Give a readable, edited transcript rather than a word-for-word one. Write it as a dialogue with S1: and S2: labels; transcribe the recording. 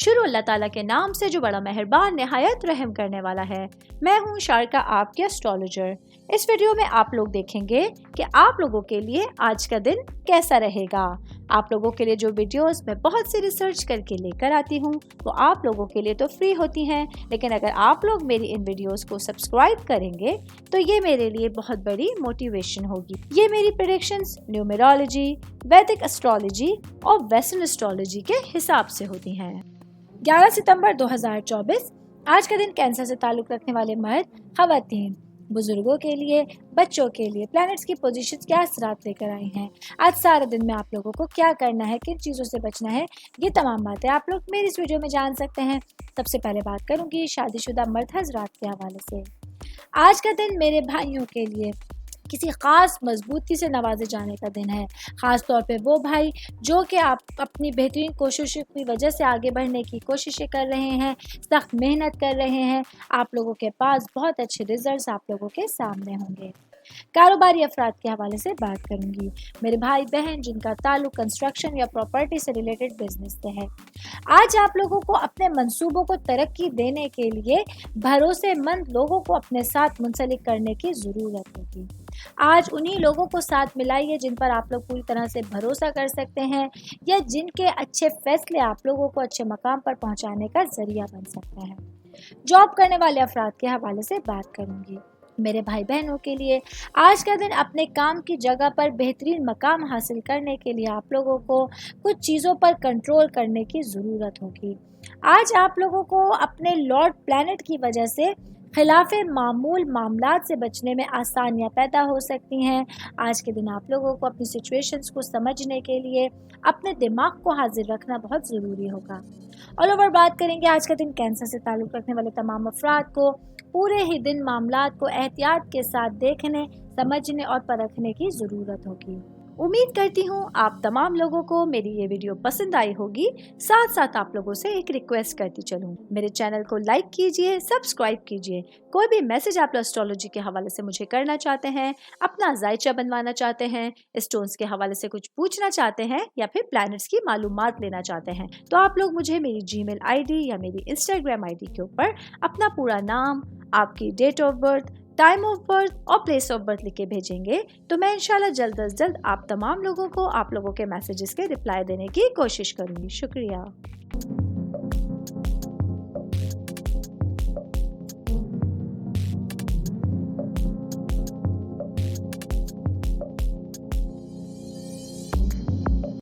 S1: شروع اللہ تعالیٰ کے نام سے جو بڑا مہربان نہایت رحم کرنے والا ہے۔ میں ہوں شارکا، آپ کے اسٹرالوجر۔ اس ویڈیو میں آپ لوگ دیکھیں گے کہ آپ لوگوں کے لیے آج کا دن کیسا رہے گا۔ آپ لوگوں کے لیے جو ویڈیوز میں بہت سی ریسرچ کر کے لے کر آتی ہوں وہ آپ لوگوں کے لیے تو فری ہوتی ہیں، لیکن اگر آپ لوگ میری ان ویڈیوز کو سبسکرائب کریں گے تو یہ میرے لیے بہت بڑی موٹیویشن ہوگی۔ یہ میری پریڈکشنز نیومرولوجی، ویدک اسٹرالوجی اور ویسٹرن اسٹرالوجی کے حساب سے ہوتی ہیں۔ 11 ستمبر 2024 آج کا دن کینسر سے تعلق رکھنے والے مرد، خواتین، بزرگوں کے لیے، بچوں کے لیے پلانٹس کی پوزیشنز کیا اثرات لے کر آئی ہیں، آج سارے دن میں آپ لوگوں کو کیا کرنا ہے، کن چیزوں سے بچنا ہے، یہ تمام باتیں آپ لوگ میری اس ویڈیو میں جان سکتے ہیں۔ سب سے پہلے بات کروں گی شادی شدہ مرد حضرات کے حوالے سے۔ آج کا دن میرے بھائیوں کے لیے کسی خاص مضبوطی سے نوازے جانے کا دن ہے، خاص طور پہ وہ بھائی جو کہ آپ اپنی بہترین کوششوں کی وجہ سے آگے بڑھنے کی کوششیں کر رہے ہیں، سخت محنت کر رہے ہیں۔ آپ لوگوں کے پاس بہت اچھے ریزلٹس آپ لوگوں کے سامنے ہوں گے۔ کاروباری افراد کے حوالے سے بات کروں گی۔ میرے بھائی بہن جن کا تعلق کنسٹرکشن یا پراپرٹی سے ریلیٹڈ بزنس سے ہے، آج آپ لوگوں کو اپنے منصوبوں کو ترقی دینے کے لیے بھروسے مند لوگوں کو اپنے ساتھ منسلک کرنے کی ضرورت ہوگی۔ آج انہی لوگوں کو ساتھ ملائیے جن پر آپ لوگ پوری طرح سے بھروسہ کر سکتے ہیں یا جن کے اچھے فیصلے آپ لوگوں کو اچھے مقام پر پہنچانے کا ذریعہ بن سکتے ہیں۔ جاب کرنے والے افراد کے حوالے سے بات کروں گی۔ میرے بھائی بہنوں کے لیے آج کا دن اپنے کام کی جگہ پر بہترین مقام حاصل کرنے کے لیے آپ لوگوں کو کچھ چیزوں پر کنٹرول کرنے کی ضرورت ہوگی۔ آج آپ لوگوں کو اپنے لارڈ پلانٹ کی وجہ سے خلاف معمول معاملات سے بچنے میں آسانیاں پیدا ہو سکتی ہیں۔ آج کے دن آپ لوگوں کو اپنی سچویشنز کو سمجھنے کے لیے اپنے دماغ کو حاضر رکھنا بہت ضروری ہوگا۔ آل اوور بات کریں گے آج کا دن کینسر سے تعلق رکھنے والے تمام افراد کو پورے ہی دن معاملات کو احتیاط کے ساتھ دیکھنے، سمجھنے اور پرکھنے کی ضرورت ہوگی۔ امید کرتی ہوں آپ تمام لوگوں کو میری یہ ویڈیو پسند آئی ہوگی۔ ساتھ ساتھ آپ لوگوں سے ایک ریکویسٹ کرتی چلوں، میرے چینل کو لائک کیجئے، سبسکرائب کیجئے۔ کوئی بھی میسج آپ اسٹرالوجی کے حوالے سے مجھے کرنا چاہتے ہیں، اپنا ذائچہ بنوانا چاہتے ہیں، اسٹونز کے حوالے سے کچھ پوچھنا چاہتے ہیں یا پھر پلانٹس کی معلومات لینا چاہتے ہیں تو آپ لوگ مجھے میری جی میل آئی ڈی یا میری انسٹاگرام آئی ڈی کے اوپر اپنا پورا نام، آپ کی date of birth, time of birth اور پلیس آف برتھ لکھ کے بھیجیں گے تو میں انشاءاللہ جلد از جلد آپ تمام لوگوں کو آپ لوگوں کے میسیجز کے رپلائی دینے کی کوشش کروں گی۔ شکریہ۔